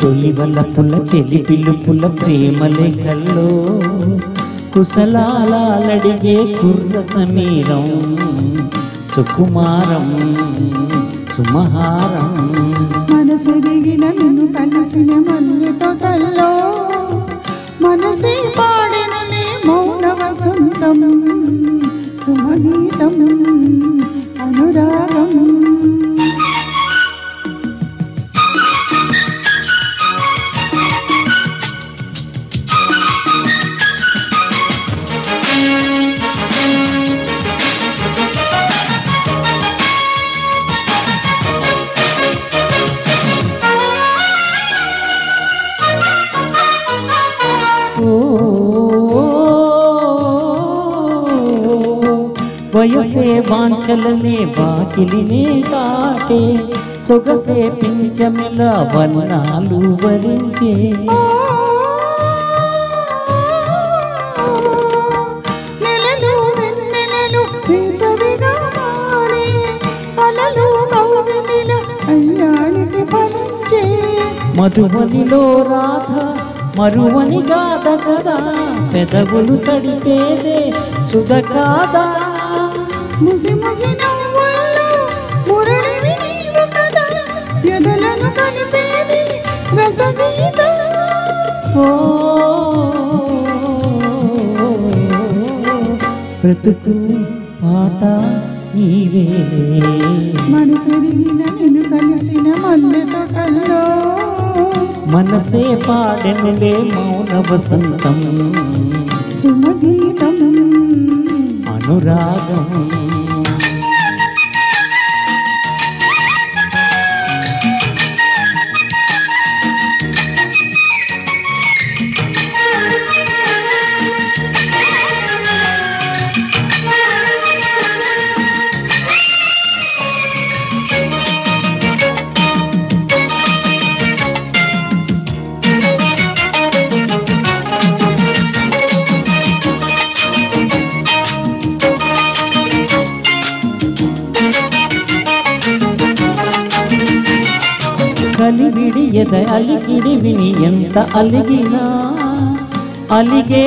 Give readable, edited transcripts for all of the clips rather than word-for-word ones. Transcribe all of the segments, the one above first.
తొలి వలపుల చెలి పిలుపుల ప్రేమ లేఖల్లో కుశలాలడిగే కుర్ర సమీరం సుకుమారం సుమహారం మనసెరిగిన నిన్ను కలిసిన మల్లె తోటల్లో మనసే పాడెనలే మౌన వసంతం సుమగీతం అనురాగం వయసే వాంఛలనే వాకిలినే దాటే సొగసే పించమిల వర్ణాలు వరించే నెలలు వెన్నెలలు వేసవిగా మారే అలలు కౌగిలిల అయ్యానికి ఫలించే మధువనిలో రాధ మరువని గాథ కదా పెదవులు తడిపేదే సుధ కాదా ముసి ముసి నవ్వుల్లో మురళివి నీవు కదా ఎదలను కలిపేది రసగీతం బ్రతుకు పాట నీవేలే మనసెరిగిన నిన్ను కలిసిన మల్లె తోటల్లో మనసే పాడెనులే మౌన వసంతం సుమగీతం అనురాగం కలివిడి ఎద అలిగిడి విని ఎంత అలిగినా అలిగే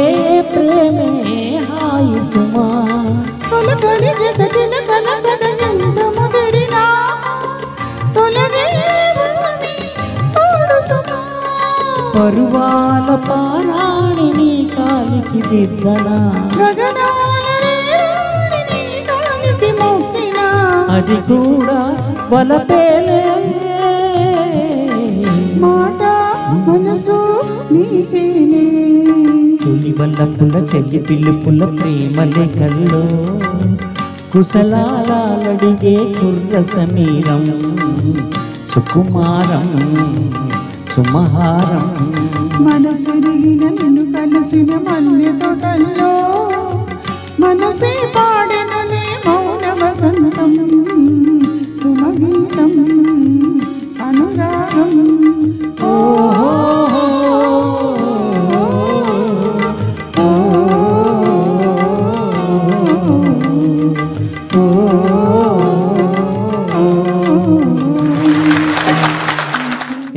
ప్రేమే హాయి సుమా తొలగని జగతిన కలగద ఎంత ముదిరినా తొలగే భూమి తోడు సుమా పరువాల పారాణిని కాలికి దిద్దనా గగనాల రేరాణిని కాలికి మొక్కినా అది కూడా వలపేలే మాట మనసు నీకేనే తొలి వల్లపుల చెల్లి పిలుపుల ప్రేమ లేఖల్లో కుశలాలడిగే కుర్ర సమీరం సుకుమారం సుమహారం మనసెరిగిన నిన్ను కలిసిన మల్లె తోటల్లో మనసే పాడెనలే మౌన వసంతం సుమగీతం అనురాగం ఓ